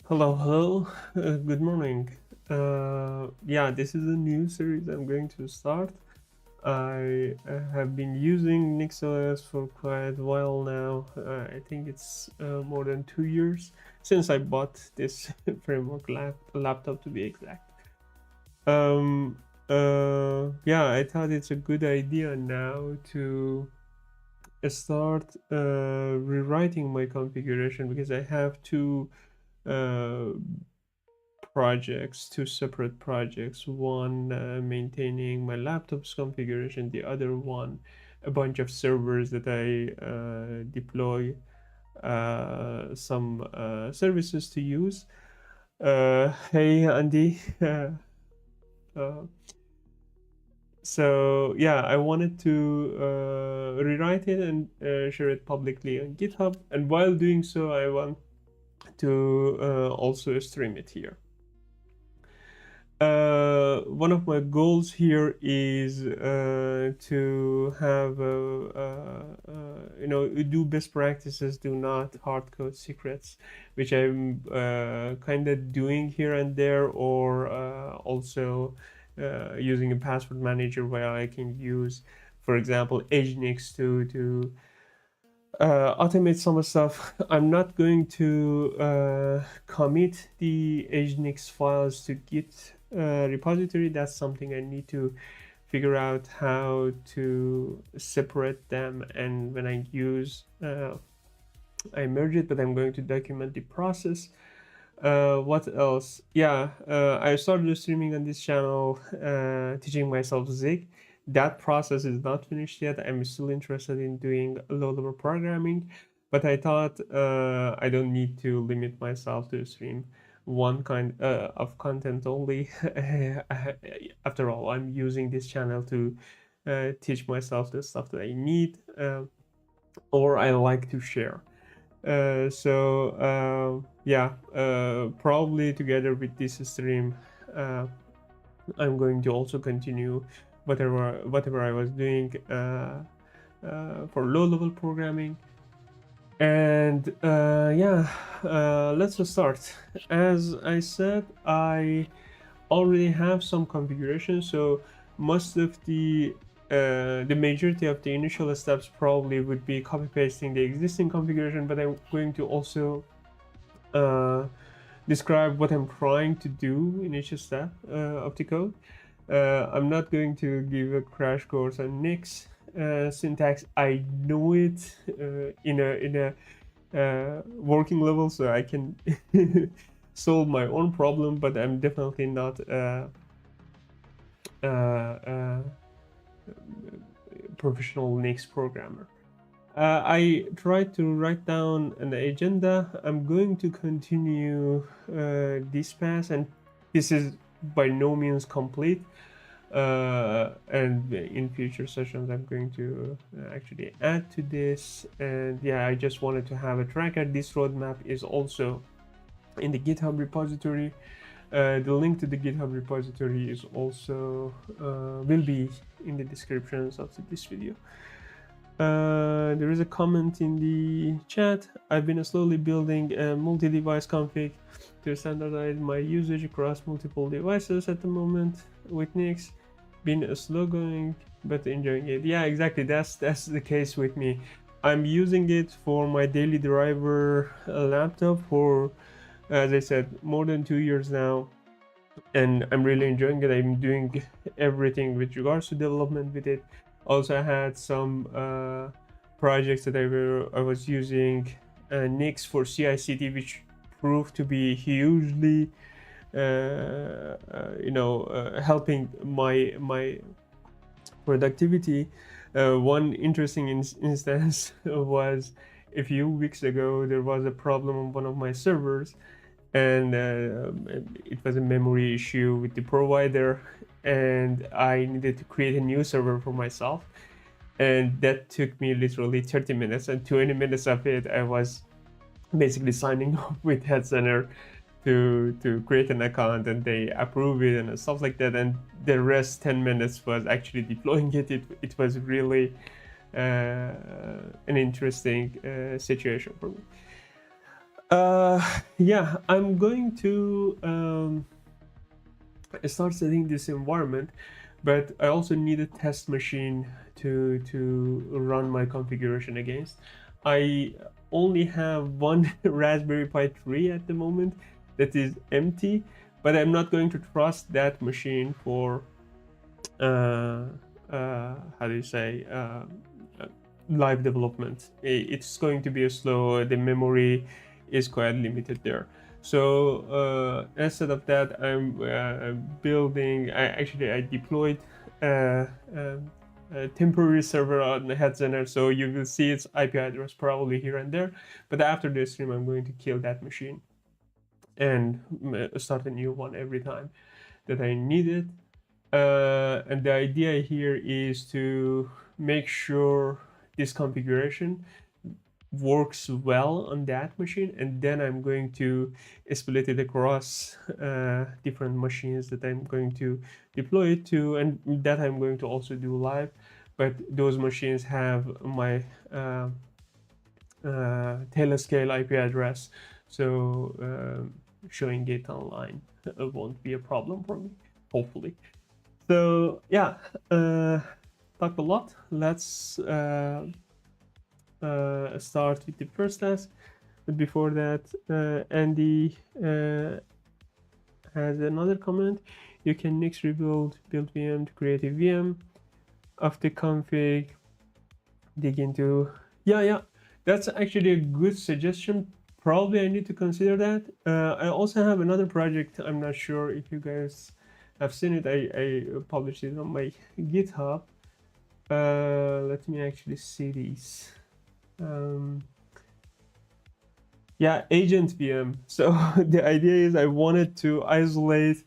Hello, good morning. Yeah, this is a new series I'm going to start. I have been using NixOS for quite a while now. I think it's more than 2 years since I bought this framework laptop to be exact. Yeah, I thought it's a good idea now to start rewriting my configuration because I have uh, two separate projects. One maintaining my laptop's configuration, the other one a bunch of servers that I deploy some services to use. Hey Andy. uh, so yeah, I wanted to rewrite it and share it publicly on GitHub, and while doing so I want to also stream it here. One of my goals here is to have do best practices, do not hard code secrets, which I'm kind of doing here and there, or also using a password manager where I can use, for example, Age-Nix to automate some stuff. I'm not going to commit the Age-Nix files to Git repository. That's something I need to figure out how to separate them, and when I use I merge it, but I'm going to document the process. What else? Yeah, I started streaming on this channel, teaching myself Zig. That process is not finished yet. I'm still interested in doing low-level programming, but I thought I don't need to limit myself to stream one kind of content only. After all, I'm using this channel to teach myself the stuff that I need or I like to share. Yeah, probably together with this stream, I'm going to also continue whatever I was doing for low-level programming. And yeah, let's just start. As I said, I already have some configuration, so most of the majority of the initial steps probably would be copy pasting the existing configuration, but I'm going to also describe what I'm trying to do in each step of the code. I'm not going to give a crash course on Nix syntax. I know it in a working level, so I can solve my own problem, but I'm definitely not professional Nix programmer. I tried to write down an agenda. I'm going to continue this path, and this is by no means complete. And in future sessions, I'm going to actually add to this. And yeah, I just wanted to have a tracker. This roadmap is also in the GitHub repository. The link to the GitHub repository is also will be in the descriptions of this video. There is a comment in the chat. I've been slowly building a multi-device config to standardize my usage across multiple devices at the moment with Nix. Been slow going, but enjoying it. Yeah, exactly. That's the case with me. I'm using it for my daily driver laptop for, as I said, more than 2 years now, and I'm really enjoying it. I'm doing everything with regards to development with it. Also, I had some projects that I was using Nix for CI/CD, which proved to be hugely, helping my productivity. One interesting instance was a few weeks ago. There was a problem on one of my servers, and it was a memory issue with the provider, and I needed to create a new server for myself, and that took me literally 30 minutes, and 20 minutes of it I was basically signing up with Head Center to create an account, and they approve it and stuff like that, and the rest 10 minutes was actually deploying it. It was really an interesting situation for me. Yeah, I'm going to start setting this environment, but I also need a test machine to run my configuration against. I only have one Raspberry Pi 3 at the moment that is empty, but I'm not going to trust that machine for how do you say live development. It's going to be a slow. The memory is quite limited there. So instead of that, I'm building. I deployed a temporary server on the head center, so you will see its IP address probably here and there. But after this stream, I'm going to kill that machine and start a new one every time that I need it. And the idea here is to make sure this configuration works well on that machine, and then I'm going to split it across different machines that I'm going to deploy it to, and that I'm going to also do live. But those machines have my telescale IP address, so showing it online won't be a problem for me, hopefully. So yeah, talked a lot. Let's start with the first task. But before that, Andy has another comment. You can nix rebuild build VM to create a VM of the config. Dig into yeah. That's actually a good suggestion. Probably I need to consider that. I also have another project. I'm not sure if you guys have seen it. I published it on my GitHub. Let me actually see these. Yeah, agent VM. So the idea is I wanted to isolate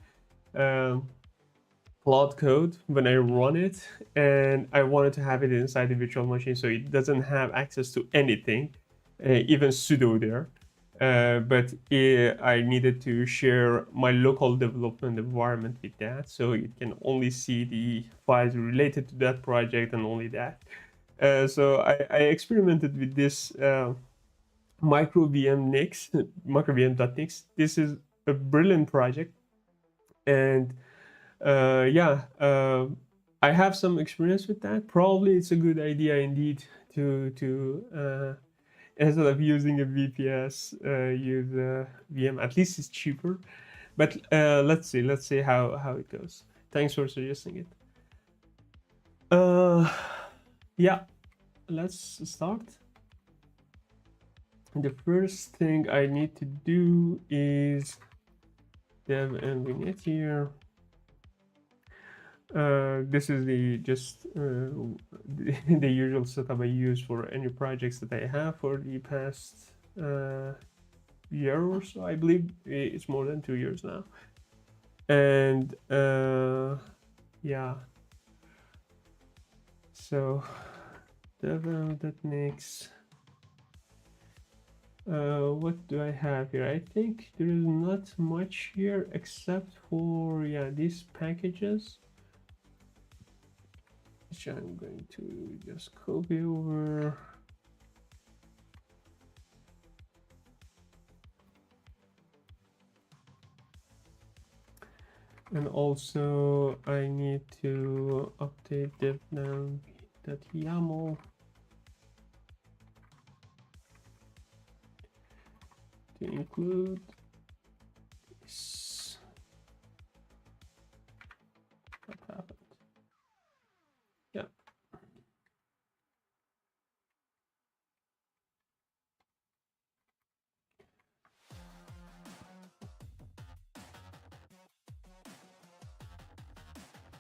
cloud code when I run it, and I wanted to have it inside the virtual machine so it doesn't have access to anything, even sudo there. But I needed to share my local development environment with that, so it can only see the files related to that project and only that. So I experimented with this microvm-nix, microvm.nix. This is a brilliant project, and yeah, I have some experience with that. Probably it's a good idea indeed to instead of using a VPS, use a VM. At least it's cheaper. But let's see how it goes. Thanks for suggesting it. Yeah, let's start. The first thing I need to do is dev nv-net here. This is the usual setup I use for any projects that I have for the past year or so. I believe it's more than 2 years now. And yeah, so dev.nix. What do I have here? I think there is not much here except for these packages, which I'm going to just copy over. And also I need to update dev.yaml to include this. What happened? Yeah.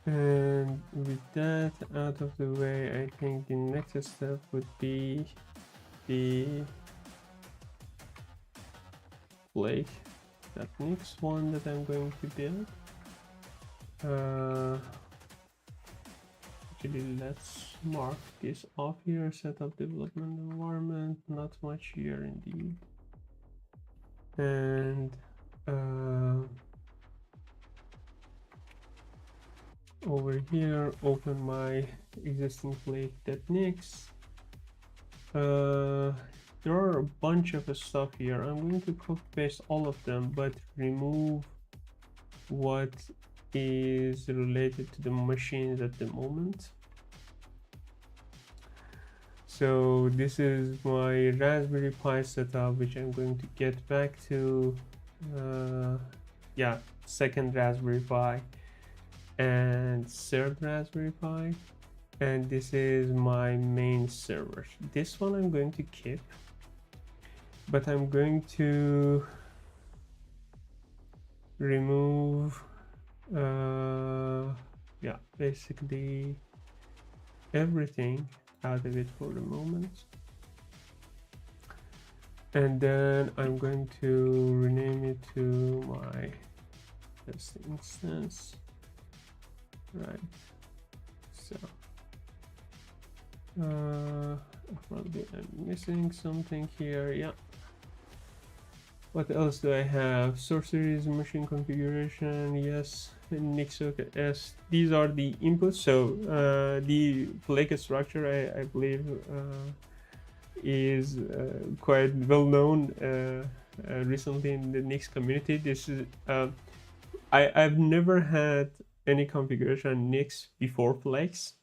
And with that out of the way, I think the next step would be the flake.nix one that I'm going to build. Actually, let's mark this off here. Setup development environment, not much here indeed. And over here, open my existing flake.nix. there are a bunch of stuff here. I'm going to copy paste all of them, but remove what is related to the machines at the moment. So this is my Raspberry Pi setup, which I'm going to get back to. Yeah, second Raspberry Pi and third Raspberry Pi. And this is my main server. This one I'm going to keep, but I'm going to remove yeah, basically everything out of it for the moment. And then I'm going to rename it to my test instance, right? So probably I'm missing something here. Yeah. What else do I have? Source series, machine configuration, yes, NixOS. These are the inputs. So the flake structure, I believe, is quite well known recently in the Nix community. This is I've never had any configuration Nix before flakes,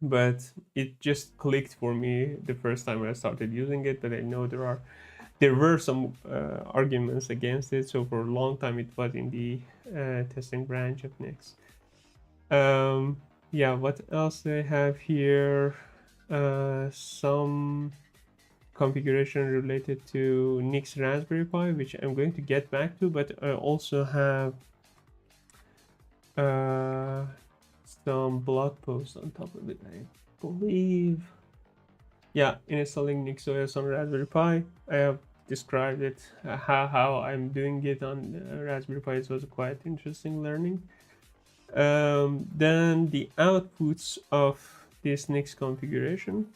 but it just clicked for me the first time I started using it. But I know there were some arguments against it, so for a long time it was in the testing branch of Nix. Yeah, what else do I have here? Some configuration related to Nix Raspberry Pi, which I'm going to get back to, but I also have some blog posts on top of it, I believe. Yeah, installing NixOS on Raspberry Pi. I have described it, how I'm doing it on Raspberry Pi. It was quite interesting learning. Then the outputs of this Nix configuration,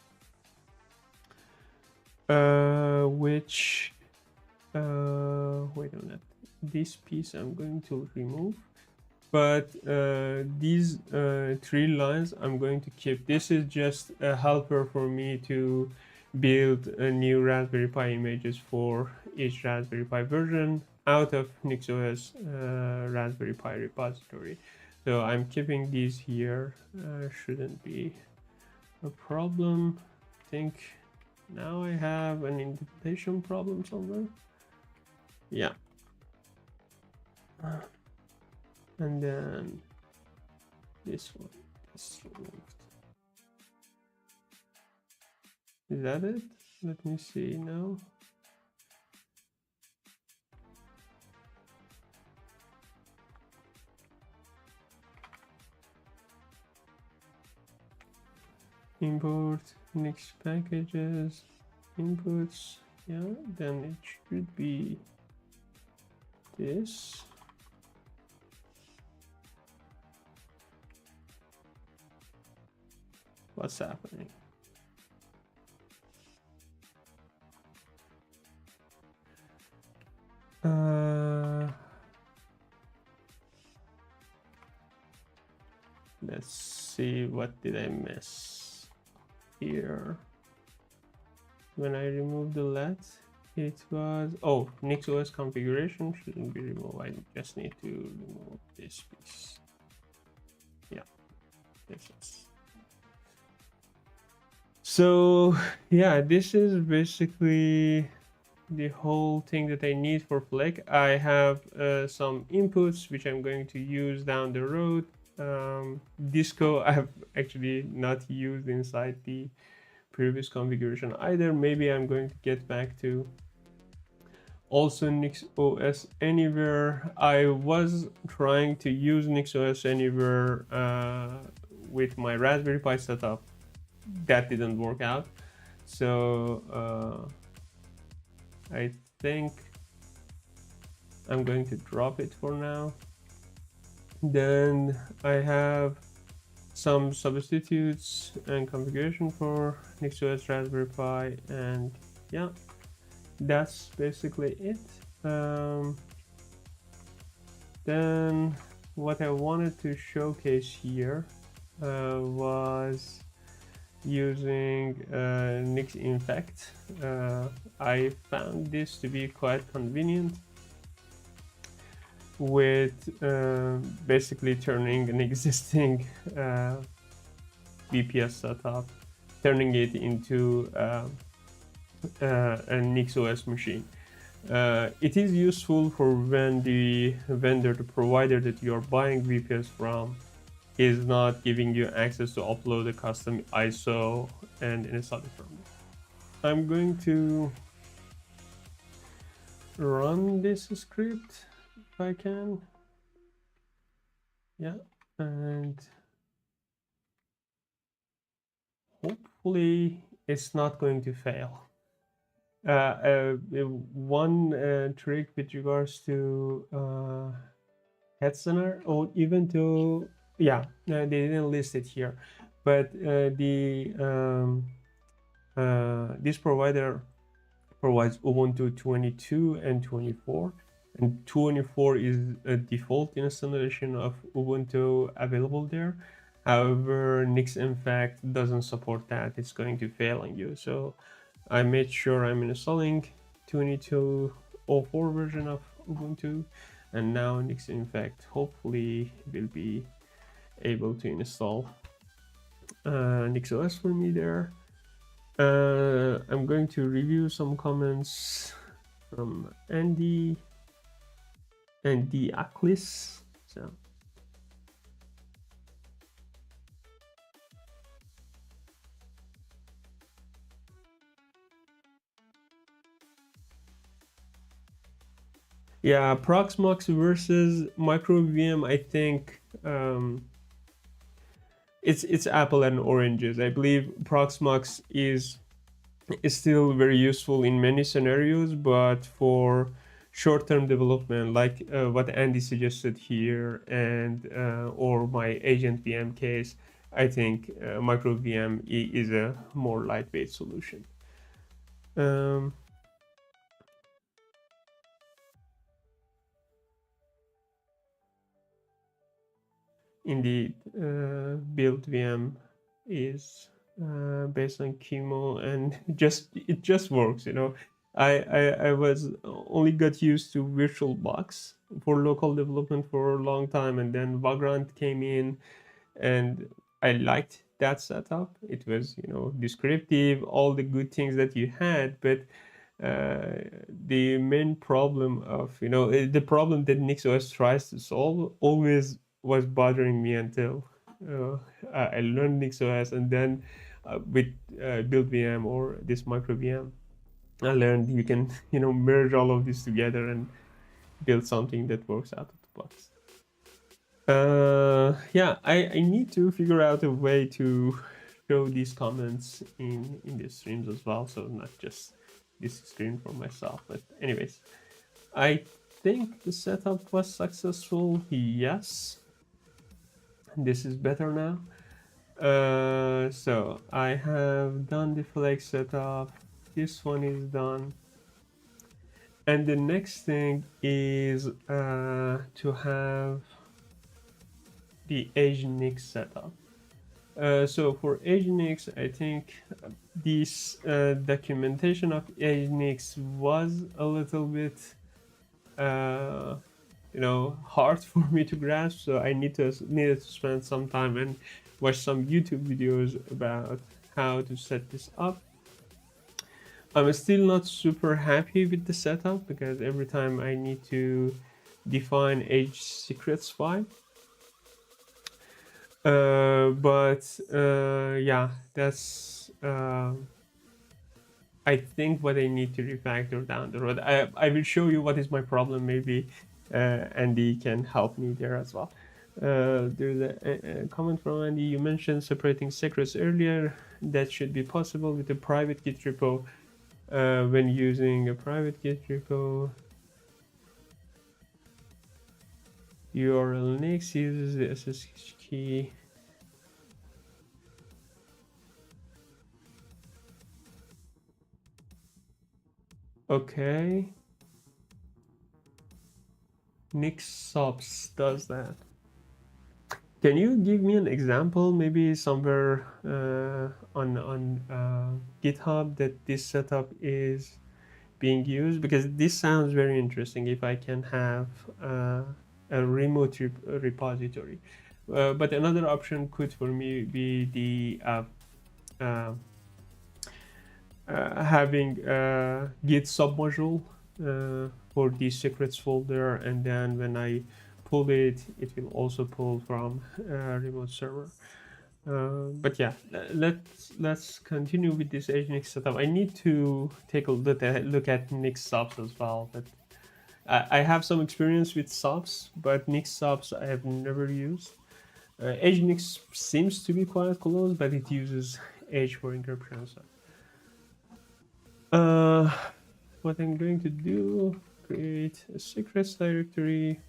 which wait a minute, this piece I'm going to remove, but these 3 lines I'm going to keep. This is just a helper for me to build a new Raspberry Pi images for each Raspberry Pi version out of NixOS Raspberry Pi repository. So I'm keeping these here. Shouldn't be a problem. I think now I have an indentation problem somewhere. Yeah. And then this one is removed. Is that it? Let me see now. Import Nix packages, inputs. Yeah, then it should be this. What's happening? Let's see, what did I miss here? When I removed the let, it was, oh, NixOS configuration shouldn't be removed. I just need to remove this piece. Yeah, this is. So yeah, this is basically the whole thing that I need for Flake. I have some inputs which I'm going to use down the road. Disco I have actually not used inside the previous configuration either. Maybe I'm going to get back to. Also NixOS Anywhere. I was trying to use NixOS Anywhere with my Raspberry Pi setup. That didn't work out. So I think I'm going to drop it for now. Then I have some substitutes and configuration for NixOS Raspberry Pi, and yeah, that's basically it. Then what I wanted to showcase here was using nix-infect. I found this to be quite convenient with basically turning an existing VPS setup, turning it into a NixOS machine. It is useful for when the vendor, the provider that you are buying VPS from, is not giving you access to upload a custom ISO and install it from there. I'm going to run this script if I can. Yeah, and hopefully it's not going to fail. One trick with regards to head center, or even to, yeah, they didn't list it here, but this provider provides Ubuntu 22 and 24, and 24 is a default installation of Ubuntu available there. However, nix-infect doesn't support that. It's going to fail on you. So I made sure I'm installing 22.04 version of Ubuntu, and now nix-infect hopefully will be able to install NixOS for me there. I'm going to review some comments from Andy and the Aklis. So yeah, Proxmox versus microvm, I think it's apple and oranges. I believe Proxmox is still very useful in many scenarios, but for short-term development, like what Andy suggested here, and or my agent VM case, I think microvm is a more lightweight solution. Indeed, build VM is based on Chemo, and it just works, you know. I was only got used to VirtualBox for local development for a long time, and then Vagrant came in, and I liked that setup. It was, you know, descriptive, all the good things that you had, but the main problem of, you know, the problem that NixOS tries to solve always was bothering me until I learned NixOS, and then with build VM or this microvm, I learned you can, you know, merge all of this together and build something that works out of the box. Yeah, I need to figure out a way to show these comments in the streams as well, so not just this screen for myself. But anyways, I think the setup was successful. Yes, this is better now. So I have done the flake setup. This one is done. And the next thing is to have the Age-Nix setup. So for Age-Nix, I think this documentation of Age-Nix was a little bit, you know, hard for me to grasp. So I needed to spend some time and watch some YouTube videos about how to set this up. I'm still not super happy with the setup because every time I need to define age secrets file. Yeah, that's I think what I need to refactor down the road. I will show you what is my problem. Maybe Andy can help me there as well. There's a comment from Andy. You mentioned separating secrets earlier. That should be possible with a private Git repo. When using a private Git repo, URL Nix uses the SSH key. Okay. NixOS does that. Can you give me an example, maybe somewhere on GitHub that this setup is being used? Because this sounds very interesting. If I can have a remote repository, but another option could for me be the uh, having a Git submodule for the secrets folder, and then when I pull it, it will also pull from a remote server. But yeah, let's continue with this Age-Nix setup. I need to take a look at Nix subs as well. But I have some experience with subs, but Nix subs I have never used. Age-Nix seems to be quite close, but it uses Age for encryption. So. What I'm going to do, create a secrets directory.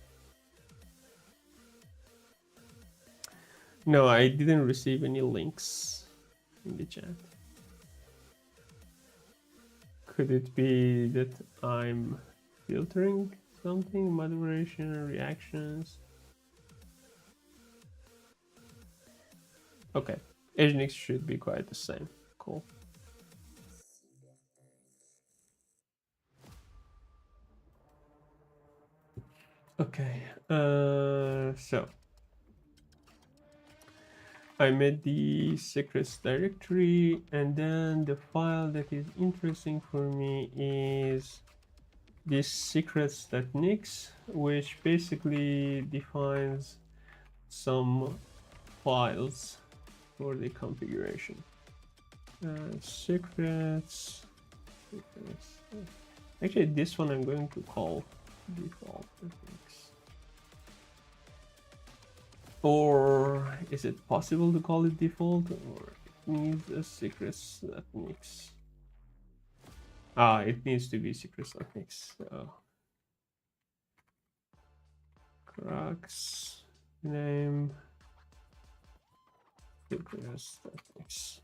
No, I didn't receive any links in the chat. Could it be that I'm filtering something, moderation, reactions? Okay, Age-Nix should be quite the same. Cool. Okay, so I made the secrets directory, and then the file that is interesting for me is this secrets.nix, which basically defines some files for the configuration. Secrets. Actually, this one I'm going to call default.nix. Or is it possible to call it default, or it needs a secrets.nix? Ah, it needs to be secrets.nix. So crux name secrets.nix.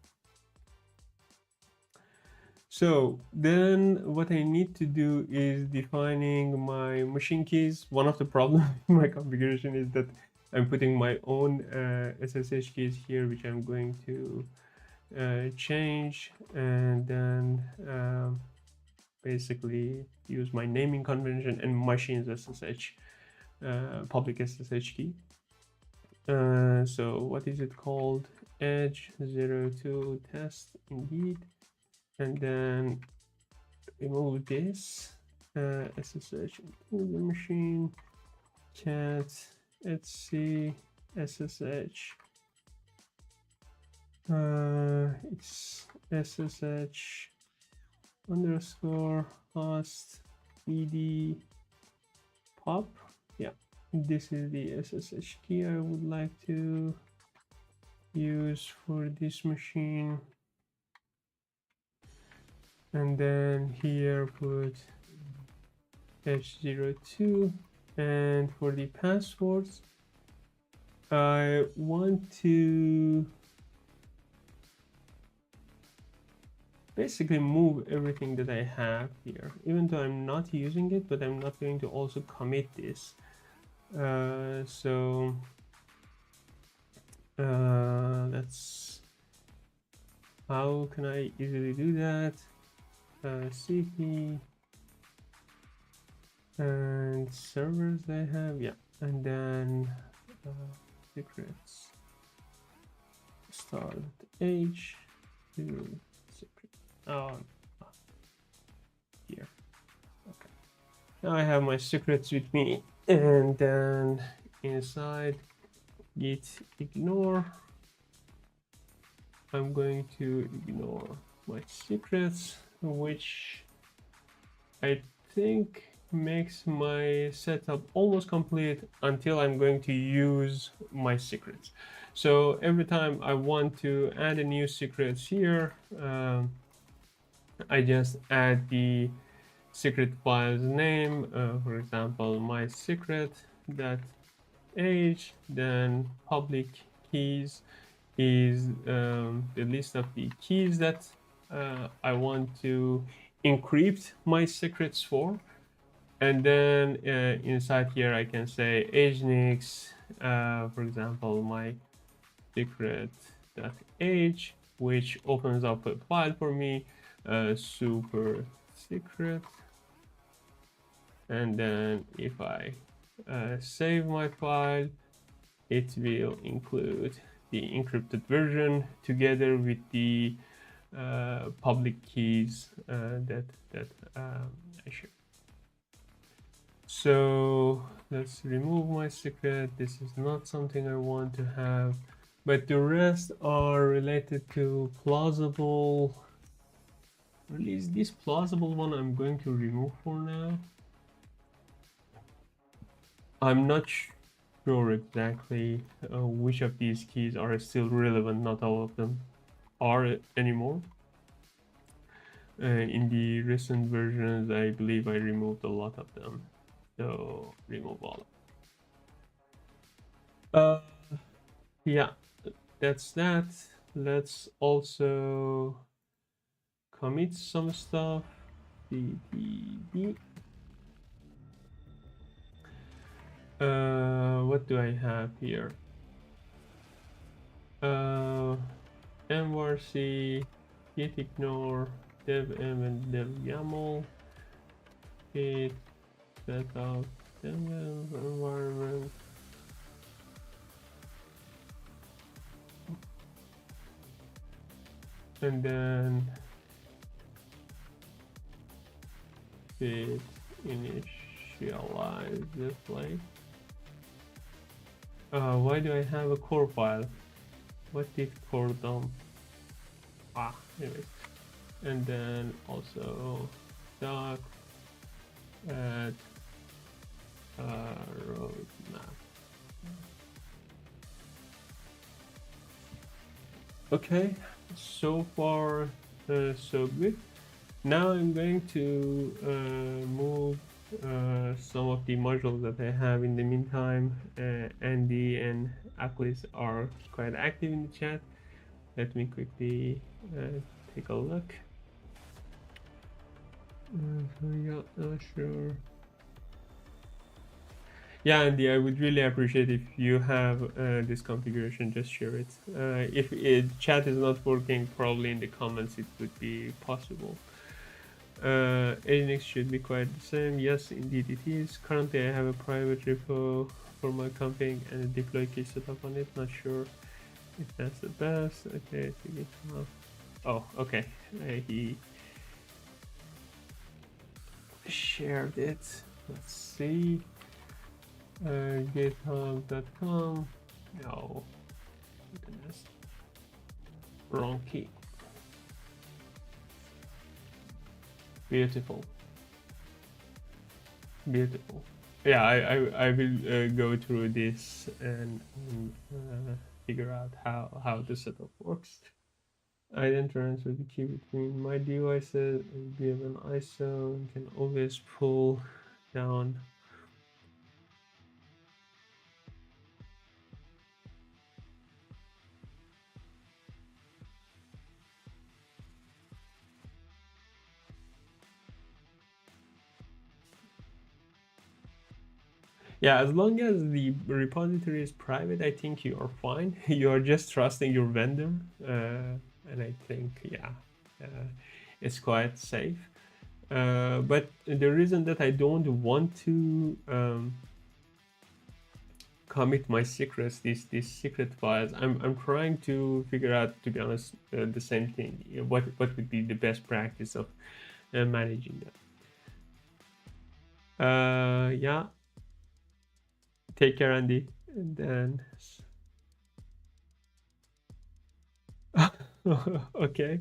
So then what I need to do is defining my machine keys. One of the problems in my configuration is that I'm putting my own SSH keys here, which I'm going to change, and then basically use my naming convention and machine's SSH, public SSH key. So what is it called? Edge02 test indeed. And then remove this SSH into the machine, cat etc SSH. It's SSH underscore host ed pop. Yeah, this is the SSH key I would like to use for this machine. And then here put H02, and for the passwords I want to basically move everything that I have here, even though I'm not using it, but I'm not going to also commit this. So let's, how can I easily do that? CP and servers I have, yeah, and then secrets start H to secret. Here. Okay. Now I have my secrets with me, and then inside git ignore, I'm going to ignore my secrets, which I think makes my setup almost complete until I'm going to use my secrets. So every time I want to add a new secrets here, I just add the secret file's name, for example, my secret.age, then public keys is the list of the keys that I want to encrypt my secrets for, And then inside here I can say Age-Nix, for example, my secret.age, which opens up a file for me, super secret. And then if I save my file, it will include the encrypted version together with the public keys that I share. So let's remove my secret. This is not something I want to have, but the rest are related to plausible. At least this plausible one I'm going to remove for now. I'm not sure exactly which of these keys are still relevant. Not all of them are anymore. In the recent versions, I believe I removed a lot of them. So remove all. Yeah, that's that. Let's also commit some stuff. What do I have here? mrc git ignore dev m and dev yaml git setup dev environment. And then git initialize the flake. Why do I have a core file? What did core dump? Anyways. And then also doc add roadmap. Okay, so far so good. Now I'm going to move some of the modules that I have in the meantime. Andy and Aklis are quite active in the chat. Let me quickly take a look. So yeah, not sure. Yeah, Andy, I would really appreciate if you have this configuration, just share it. If chat is not working, probably in the comments it would be possible. Age-Nix should be quite the same. Yes, indeed it is. Currently I have a private repo for my config and a deploy key setup on it. Not sure if that's the best. Okay, oh, okay. He shared it. Let's see. GitHub.com. No, goodness. Wrong key. Beautiful. Beautiful. Yeah, I will go through this and figure out how the setup works. I then transfer the key between my devices and give an ISO and can always pull down. Yeah, as long as the repository is private, I think you are fine. You are just trusting your vendor, and I think, yeah, it's quite safe. But the reason that I don't want to commit my secrets, these secret files, I'm trying to figure out, to be honest, the same thing. What would be the best practice of managing that? Yeah. Take care, Andy. And then okay.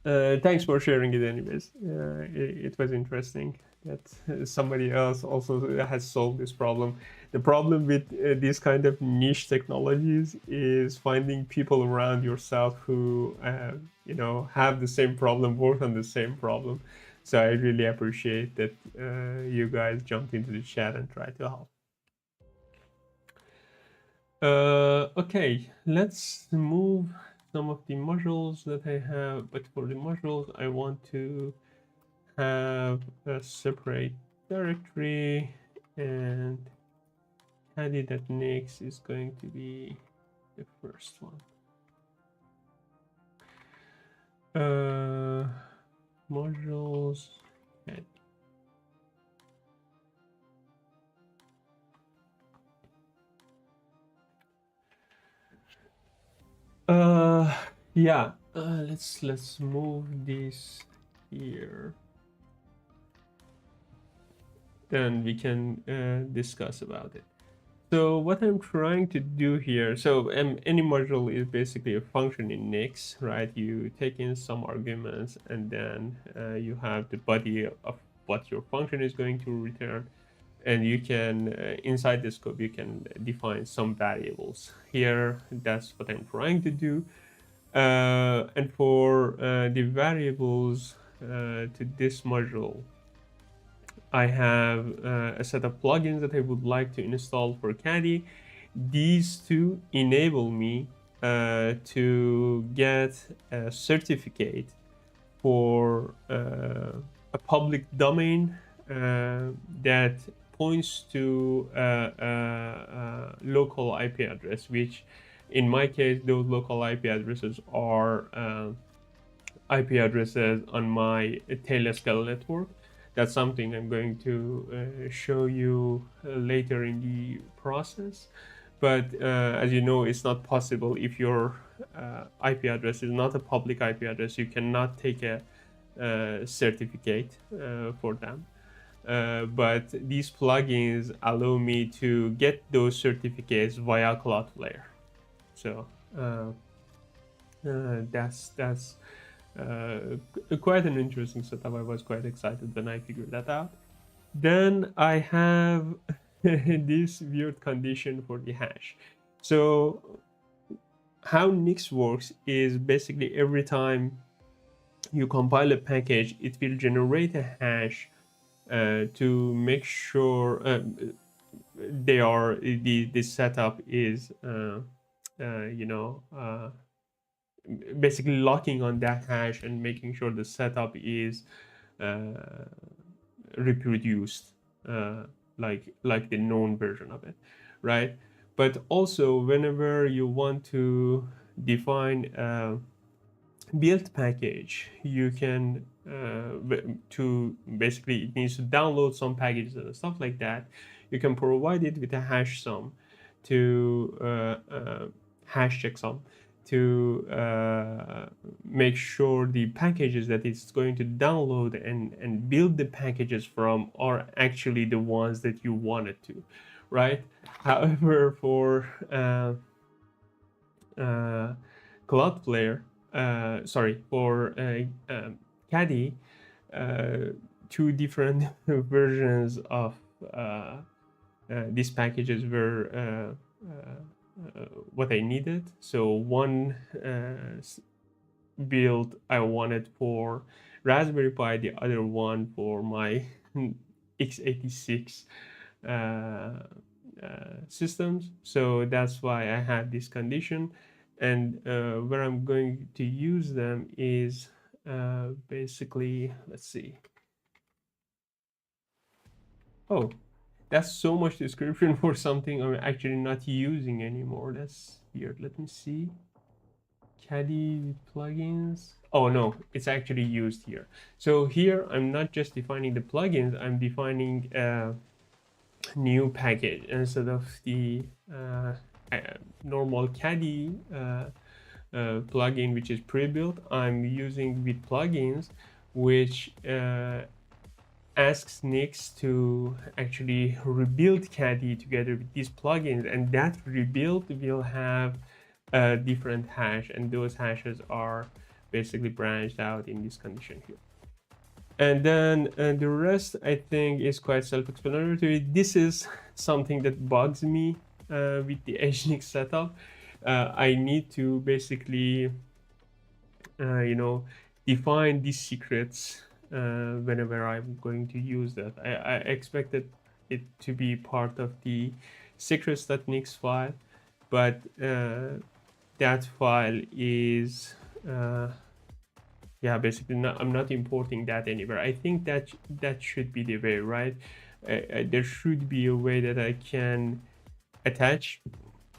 Thanks for sharing it anyways. It was interesting that somebody else also has solved this problem. The problem with these kind of niche technologies is finding people around yourself who have the same problem, work on the same problem. So I really appreciate that you guys jumped into the chat and tried to help. Okay, let's move some of the modules that I have, but for the modules I want to have a separate directory, and caddy.nix is going to be the first one. Modules, caddy. Yeah, let's move this here, then we can discuss about it. So what I'm trying to do here, so any module is basically a function in Nix, right? You take in some arguments, and then you have the body of what your function is going to return, and you can inside the scope you can define some variables. Here, that's what I'm trying to do. And for the variables to this module, I have a set of plugins that I would like to install for Caddy. These two enable me to get a certificate for a public domain that points to a local IP address, which in my case, those local IP addresses are IP addresses on my TLS network. That's something I'm going to show you later in the process. But as you know, it's not possible if your IP address is not a public IP address. You cannot take a certificate for them. But these plugins allow me to get those certificates via Cloudflare. So that's quite an interesting setup. I was quite excited when I figured that out. Then I have this weird condition for the hash. So how Nix works is basically every time you compile a package, it will generate a hash to make sure the setup is basically locking on that hash and making sure the setup is reproduced like the known version of it, right? But also whenever you want to define a build package, you can to basically it needs to download some packages and stuff like that. You can provide it with a hash sum to hash checksum to make sure the packages that it's going to download and build the packages from are actually the ones that you wanted to, right? However, for Cloudflare, for Caddy, two different versions of these packages were what I needed. So one build I wanted for Raspberry Pi, the other one for my x86 systems. So that's why I had this condition. And where I'm going to use them is basically, let's see. Oh, that's so much description for something I'm actually not using anymore. That's weird. Let me see. Caddy plugins. Oh no, it's actually used here. So here I'm not just defining the plugins, I'm defining a new package instead of the normal Caddy plugin, which is pre-built. I'm using with plugins, which asks Nix to actually rebuild Caddy together with these plugins, and that rebuild will have a different hash, and those hashes are basically branched out in this condition here. And then the rest I think is quite self-explanatory. This is something that bugs me with the Age-Nix setup. I need to basically define these secrets whenever I'm going to use that. I expected it to be part of the secrets.nix file, but that file is yeah, basically I'm not importing that anywhere. I think that that should be the way, right? There should be a way that I can attach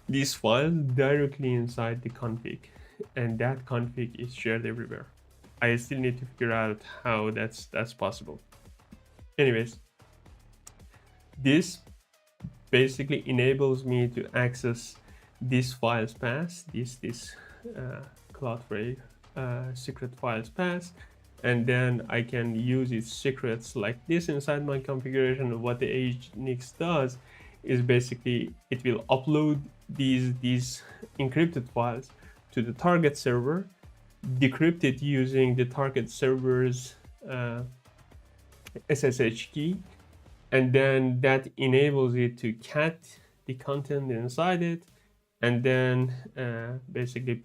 this file directly inside the config, and that config is shared everywhere. I still need to figure out how that's possible. Anyways, this basically enables me to access this files path, this Cloudflare secret files path, and then I can use its secrets like this inside my configuration. What the Age-Nix does is basically it will upload these encrypted files to the target server, decrypt it using the target server's SSH key, and then that enables it to cat the content inside it, and then basically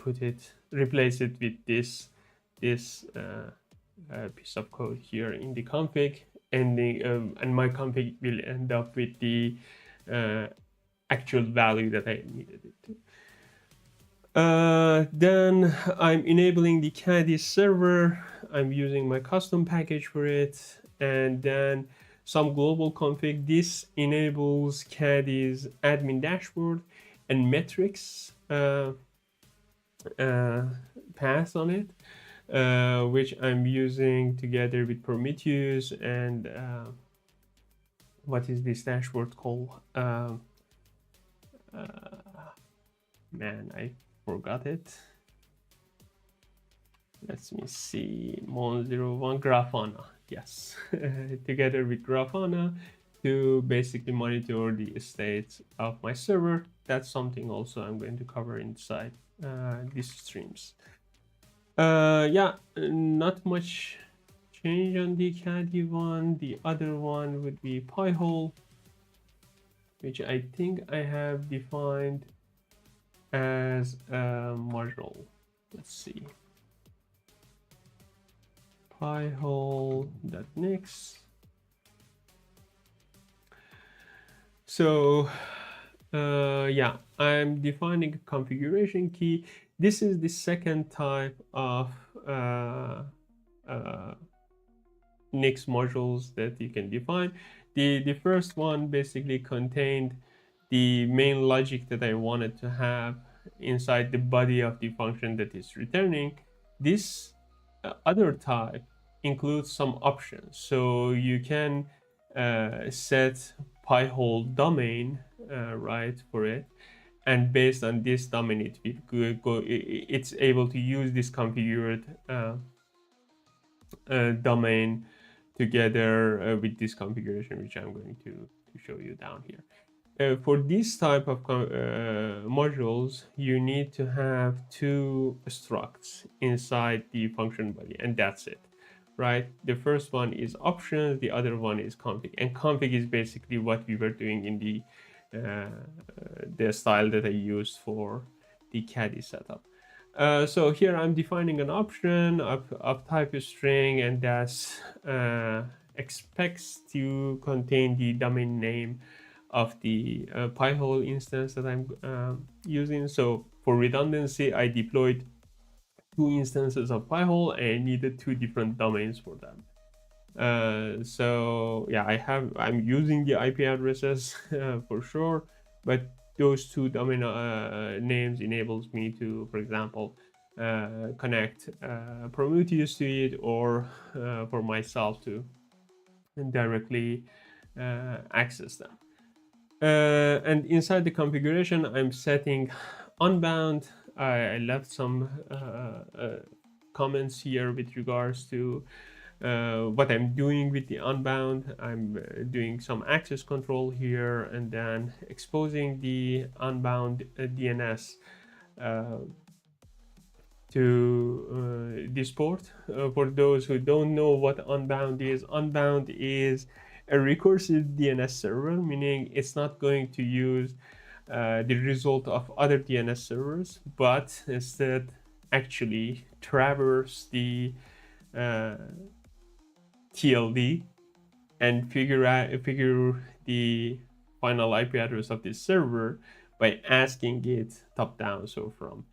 replace it with this piece of code here in the config, and my config will end up with the actual value that I needed it to. Then I'm enabling the Caddy server. I'm using my custom package for it, and then some global config. This enables Caddy's admin dashboard and metrics path on it, which I'm using together with Prometheus and what is this dashboard called? Man, I forgot it. Let me see. Mon01 Grafana. Yes, together with Grafana to basically monitor the state of my server. That's something also I'm going to cover inside these streams. Yeah, not much change on the Caddy one. The other one would be Pi-hole, which I think I have defined as a module. Let's see. Pi-hole.nix. So yeah, I'm defining a configuration key. This is the second type of Nix modules that you can define. The first one basically contained the main logic that I wanted to have inside the body of the function that is returning. This other type includes some options, so you can set Pi-hole domain right for it, and based on this domain it will it's able to use this configured domain together with this configuration, which I'm going to show you down here. For this type of modules, you need to have two structs inside the function body, and that's it, right? The first one is options, the other one is config, and config is basically what we were doing in the style that I used for the Caddy setup. So here I'm defining an option of type string, and that expects to contain the domain name of the Pi-hole instance that I'm using. So for redundancy, I deployed two instances of Pi-hole and I needed two different domains for them. So yeah, I'm using the IP addresses for sure, but those two domain names enables me to, for example, connect Prometheus to it, or for myself to directly access them. And inside the configuration, I'm setting unbound. I left some comments here with regards to what I'm doing with the unbound. I'm doing some access control here, and then exposing the unbound DNS to this port. For those who don't know what unbound is a recursive DNS server, meaning it's not going to use the result of other DNS servers, but instead actually traverse the TLD and figure the final IP address of this server by asking it top down. So from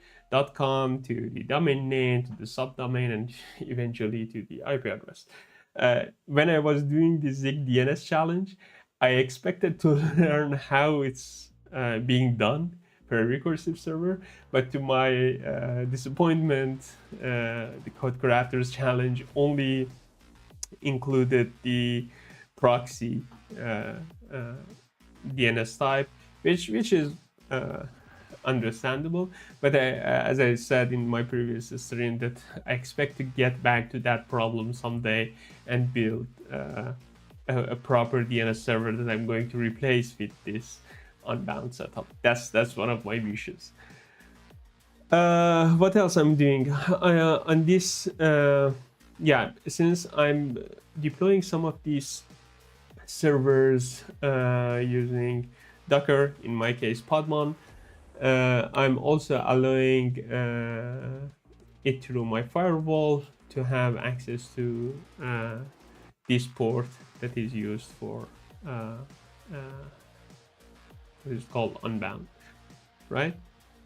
.com to the domain name to the subdomain and eventually to the IP address. When I was doing the Zig DNS challenge, I expected to learn how it's being done per recursive server, but to my disappointment, the Code Crafters challenge only included the proxy DNS type, which is understandable. But as I said in my previous stream, that I expect to get back to that problem someday and build a proper DNS server that I'm going to replace with this unbound setup. That's one of my wishes. What else I'm doing on this? Yeah, since I'm deploying some of these servers using Docker, in my case Podman, I'm also allowing it through my firewall to have access to this port that is used for what is called unbound, right?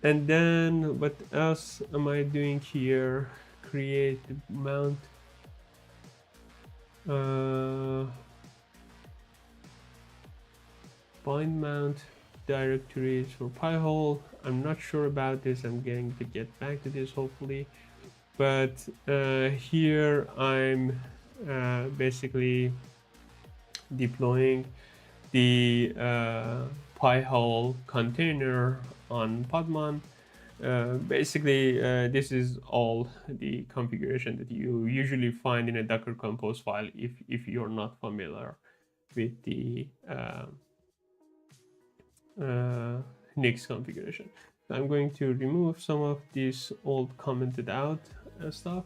And then what else am I doing here? Create mount. Bind mount directories for Pi-hole. I'm not sure about this. I'm going to get back to this hopefully. But here I'm basically deploying the Pi-hole container on Podman. Basically, this is all the configuration that you usually find in a Docker Compose file if you're not familiar with the Nix configuration. So I'm going to remove some of this old commented out stuff.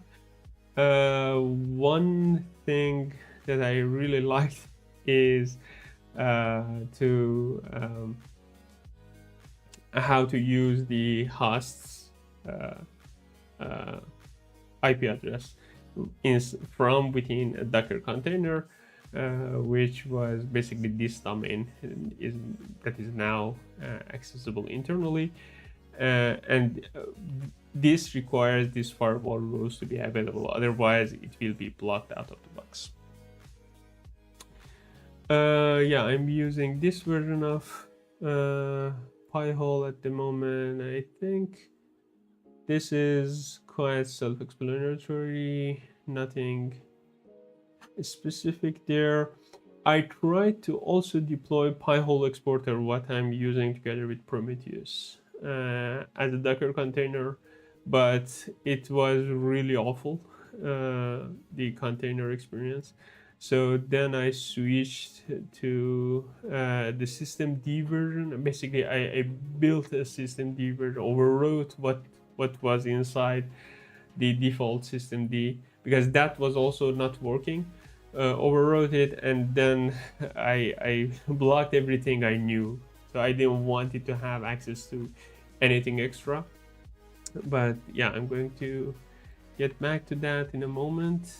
One thing that I really liked is how to use the host's IP address from within a Docker container, which was basically this domain that is now accessible internally, and this requires this firewall rules to be available, otherwise it will be blocked out of the box. Yeah, I'm using this version of Pi-hole at the moment. I think this is quite self-explanatory, nothing specific there. I tried to also deploy Pi-hole exporter, what I'm using together with Prometheus, as a Docker container, but it was really awful, the container experience. So then I switched to the systemd version. Basically, I built a systemd version, overwrote what was inside the default systemd, because that was also not working. Overwrote it, and then I blocked everything I knew. So I didn't want it to have access to anything extra. But yeah, I'm going to get back to that in a moment.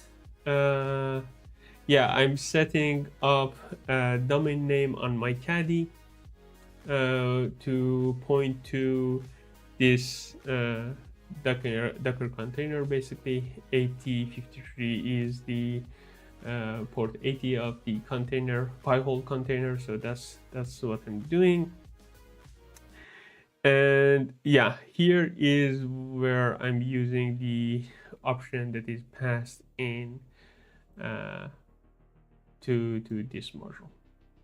Yeah, I'm setting up a domain name on my Caddy to point to this Docker container. Basically, 8053 is the port 80 of the container, Pi-hole container. So that's what I'm doing. And yeah, here is where I'm using the option that is passed in to this module.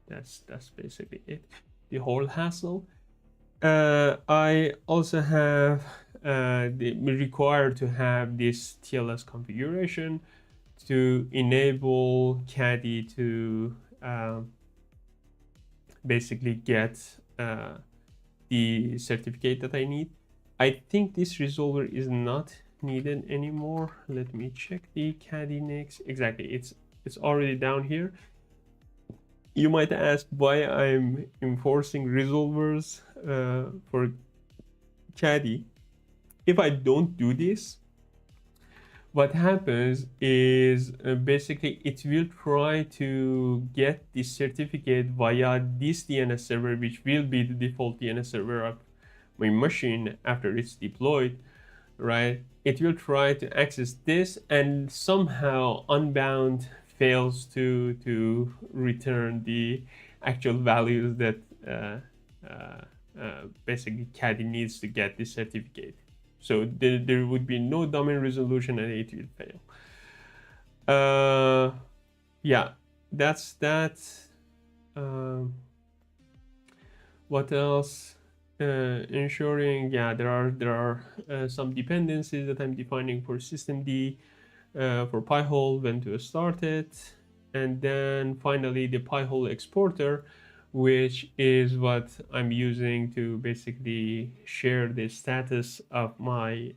That's basically it. The whole hassle. I also have required to have this TLS configuration to enable Caddy to basically get the certificate that I need. I think this resolver is not needed anymore. Let me check the Age-Nix. Exactly, it's already down here. You might ask why I'm enforcing resolvers for Caddy. If I don't do this, what happens is basically it will try to get this certificate via this DNS server, which will be the default DNS server of my machine after it's deployed, right? It will try to access this and somehow unbound fails to return the actual values that basically Caddy needs to get this certificate. So there would be no domain resolution and it will fail. Yeah, that's that. What else? Ensuring, yeah, there are some dependencies that I'm defining for systemd, for Pi-hole, when to start it, and then finally the Pi-hole exporter, which is what I'm using to basically share the status of my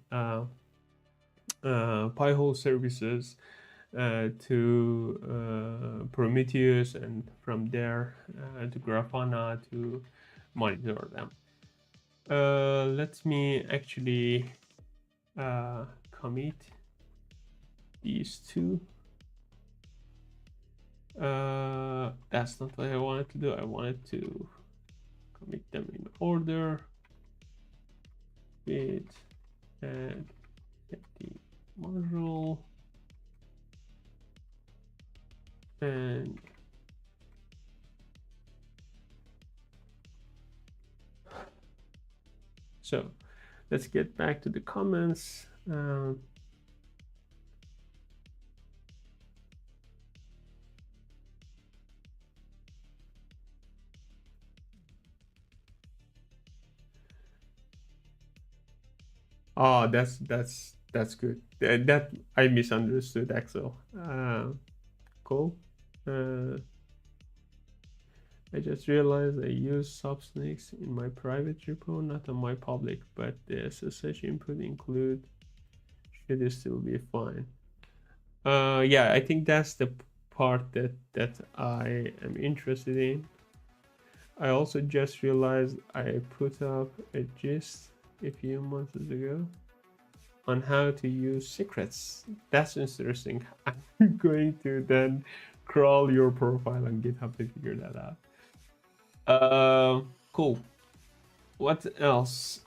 Pi-hole services to Prometheus, and from there to Grafana to monitor them. Let me actually commit these two. That's not what I wanted to do. I wanted to commit them in order with and get the module and so let's get back to the comments. Oh, that's good. That I misunderstood, Axel. Cool. I just realized I use subs-nix in my private repo, not on my public, but the SSH input include should still be fine. Yeah, I think that's the part that I am interested in. I also just realized I put up a gist a few months ago on how to use secrets. That's interesting. I'm going to then crawl your profile on GitHub to figure that out. Cool. What else?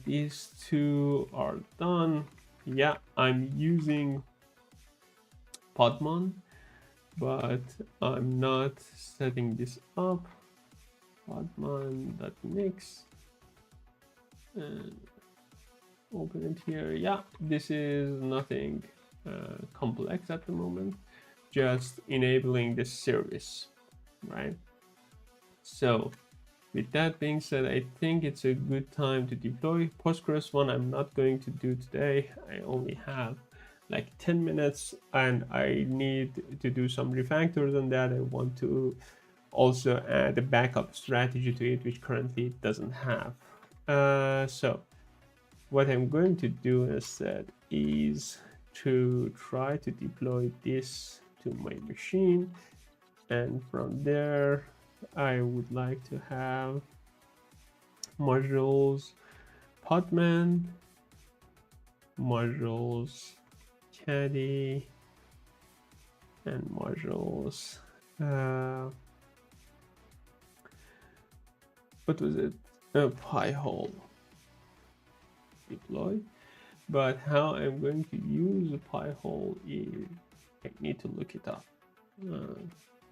These two are done. Yeah, I'm using Podman, but I'm not setting this up. Podman.nix and open it here. Yeah, this is nothing complex at the moment, just enabling the service, right? So with that being said, I think it's a good time to deploy Postgres. One I'm not going to do today. I only have like 10 minutes and I need to do some refactors on that. I want to also add a backup strategy to it, which currently it doesn't have. So what I'm going to do instead is to try to deploy this to my machine, and from there I would like to have modules Podman, modules Caddy, and modules what was it? Pi-hole deploy. But how I'm going to use a Pi-hole is I need to look it up.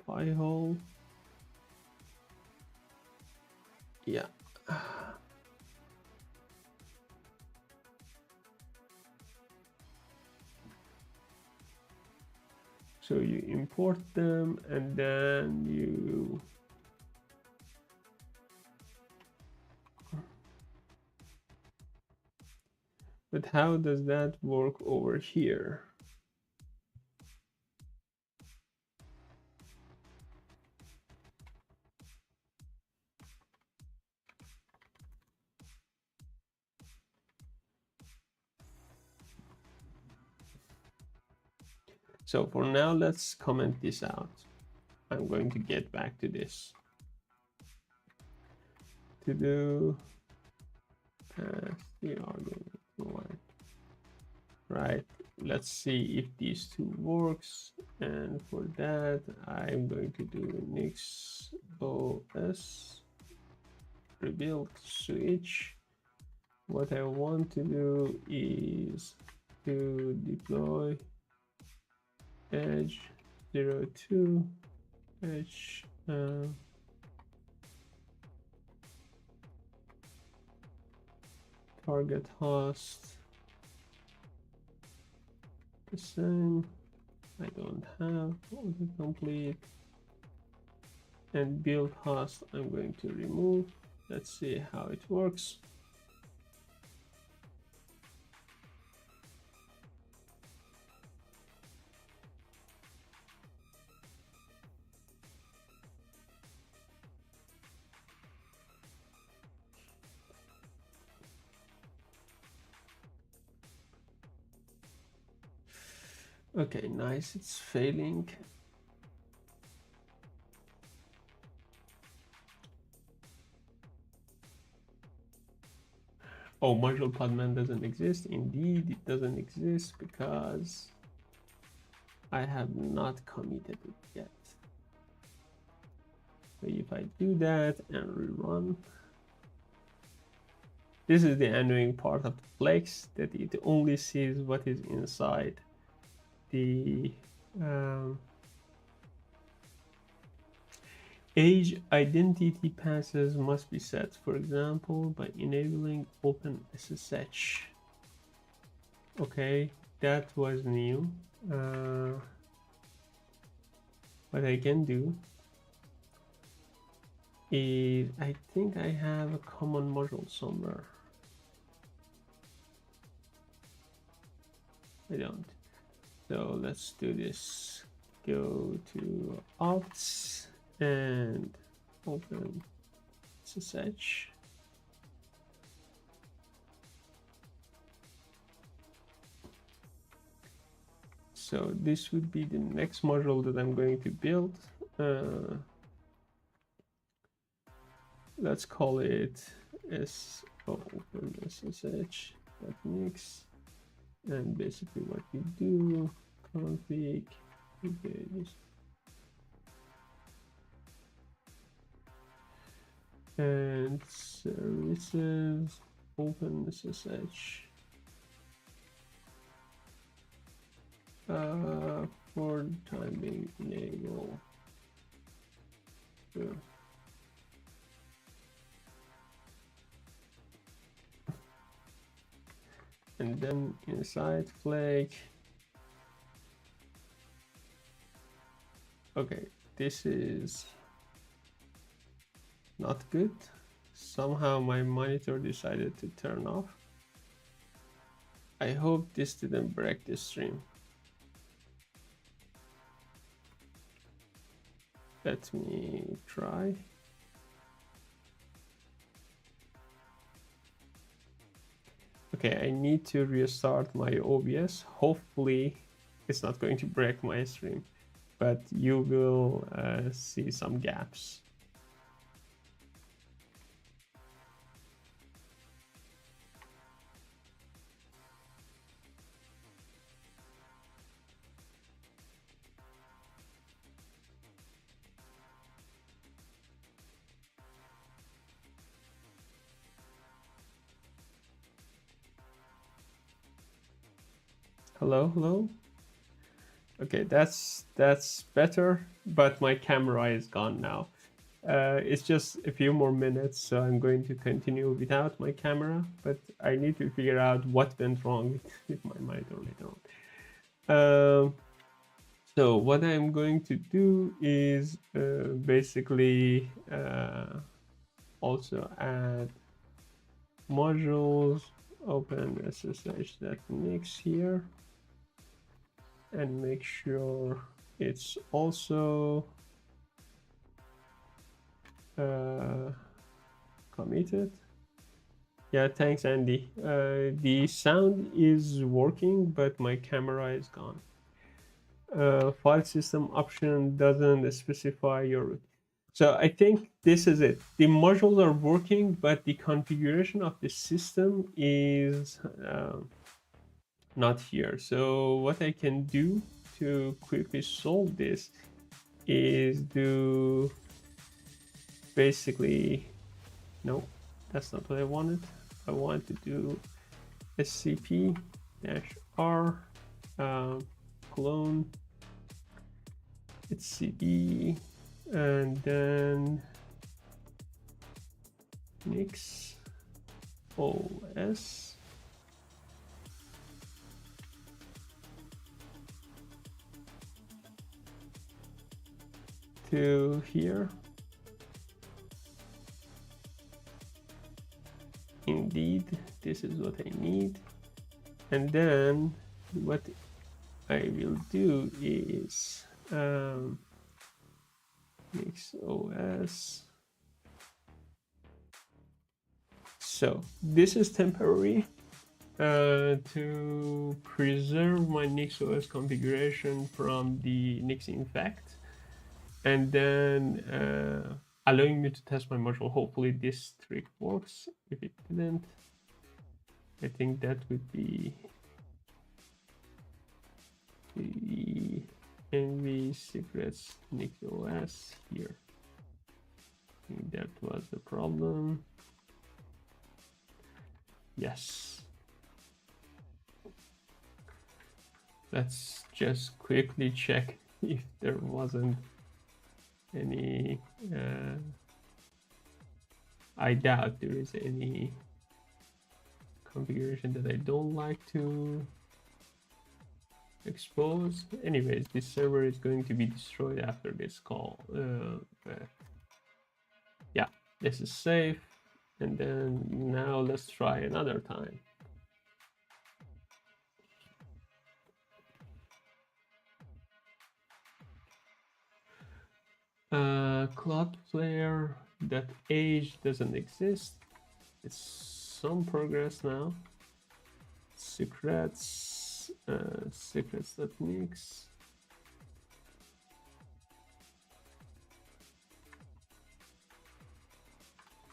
Pi-hole. Yeah. So you import them and then you but how does that work over here? So for now, let's comment this out. I'm going to get back to this. To do pass the argument one. Right. let's see if these two works. And for that, I'm going to do NixOS rebuild switch. What I want to do is to deploy edge 02 edge target host the same. I don't have autocomplete, and build host I'm going to remove. Let's see how it works. Okay, nice, it's failing. Oh, module podman doesn't exist. Indeed, it doesn't exist because I have not committed it yet. So if I do that and rerun, this is the annoying part of the flakes, that it only sees what is inside the age identity passes must be set, for example, by enabling open SSH. Okay, that was new. What I can do is, I think I have a common module somewhere. I don't. So let's do this. Go to opts and open SSH. So this would be the next module that I'm going to build. Let's call it open SSH.nix. And basically what we do, config images and services, open SSH for time being enable. Sure. And then inside flake. Okay, this is not good. Somehow my monitor decided to turn off. I hope this didn't break the stream. Let me try. Okay, I need to restart my OBS. Hopefully it's not going to break my stream, but you will see some gaps. Hello, hello. Okay, that's better, but my camera is gone now. It's just a few more minutes, so I'm going to continue without my camera, but I need to figure out what went wrong with my monitor later on. So what I'm going to do is basically also add modules, open ssh.nix here, and make sure it's also committed. Yeah, thanks, Andy. The sound is working, but my camera is gone. File system option doesn't specify your root. So I think this is it. The modules are working, but the configuration of the system is not here. So what I can do to quickly solve this is do basically, no, that's not what I wanted. I want to do scp-r clone it's cd and then NixOS to here. Indeed, this is what I need. And then what I will do is NixOS. So this is temporary to preserve my NixOS configuration from the nix-infect, and then allowing me to test my module. Hopefully this trick works. If it didn't, I think that would be the env secrets NixOS here. I think that was the problem. Yes. Let's just quickly check if there wasn't any. I doubt there is any configuration that I don't like to expose. Anyways, this server is going to be destroyed after this call. Yeah, this is safe. And then now let's try another time. Cloudflare that age doesn't exist. It's some progress now. Secrets, secrets.nix.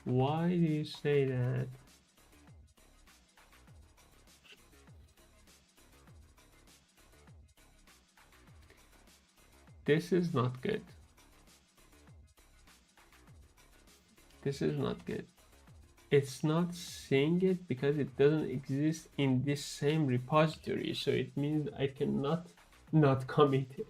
Why do you say that? This is not good. This is not good. It's not seeing it because it doesn't exist in this same repository. So it means I cannot not commit it.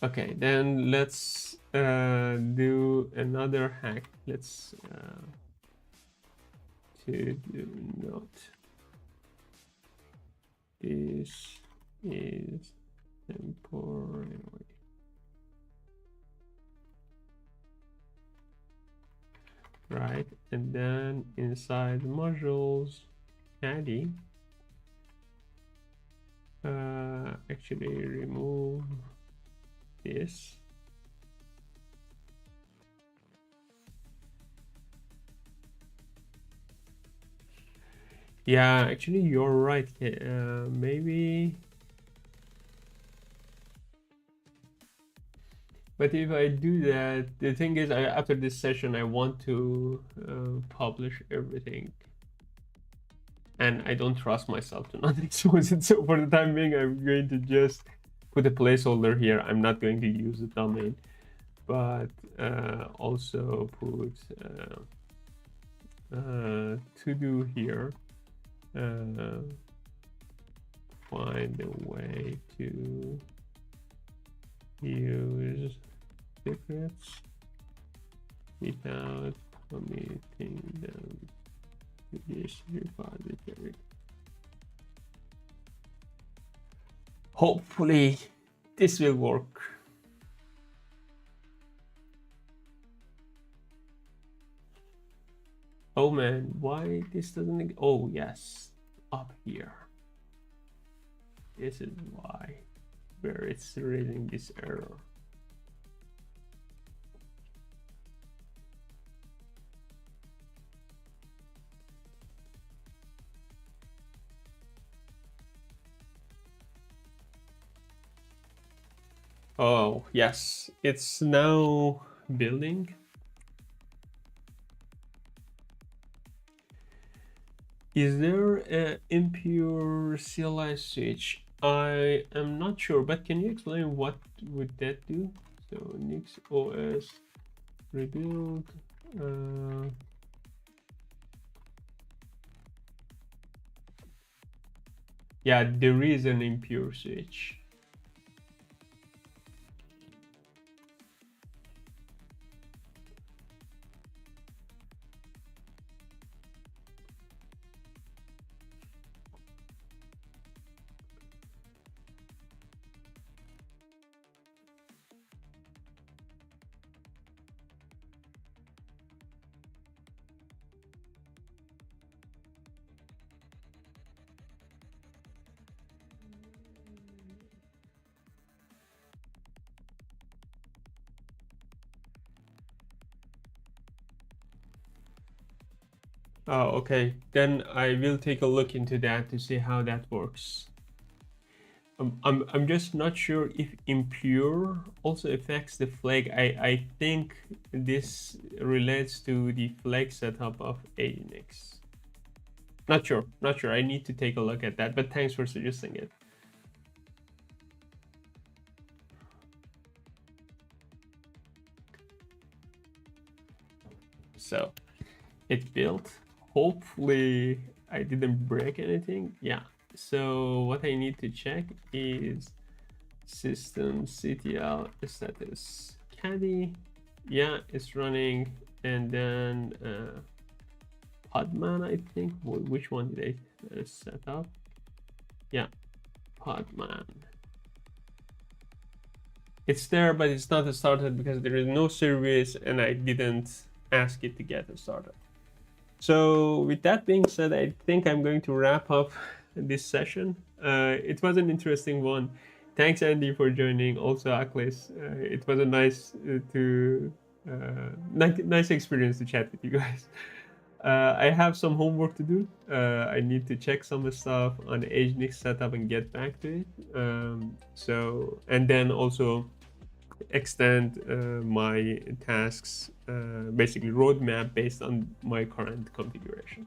Okay, then let's do another hack. Let's to do note. This is temporary. Right, and then inside modules, Caddy, actually remove this. Yeah, actually you're right. Maybe, but if I do that, the thing is, after this session, I want to publish everything, and I don't trust myself to not expose it. So for the time being, I'm going to just put a placeholder here. I'm not going to use the domain, but also put to do here. Find a way to use secrets without committing them to this repository. Hopefully this will work. Oh man, why this doesn't? Oh yes, up here. This is why, where it's raising this error. Oh, yes, it's now building. Is there an impure CLI switch? I am not sure, but can you explain what would that do? So NixOS rebuild. Yeah, there is an impure switch. Oh, okay. Then I will take a look into that to see how that works. I'm just not sure if impure also affects the flake. I think this relates to the flake setup of Age-Nix. Not sure. I need to take a look at that, but thanks for suggesting it. So it built. Hopefully I didn't break anything. Yeah. So what I need to check is systemctl status Caddy. Yeah, it's running. And then Podman, I think. Which one did I set up? Yeah, Podman. It's there, but it's not started because there is no service and I didn't ask it to get started. So with that being said, I think I'm going to wrap up this session. It was an interesting one. Thanks, Andy, for joining. Also, Aklis. It was a nice nice experience to chat with you guys. I have some homework to do. I need to check some stuff on the Age-Nix setup and get back to it. And then also extend my tasks, basically roadmap based on my current configuration.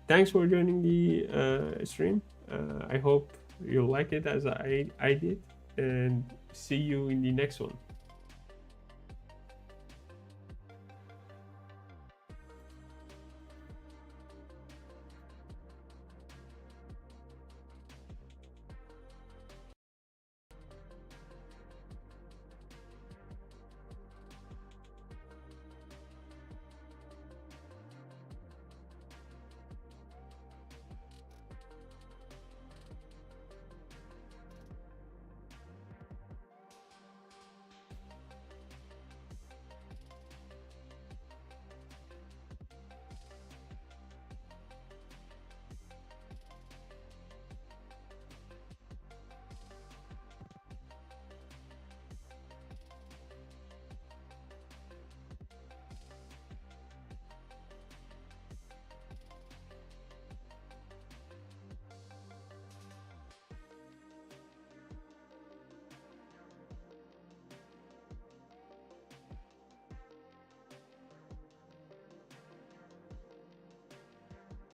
Thanks for joining the stream. I hope you like it as I did, and see you in the next one.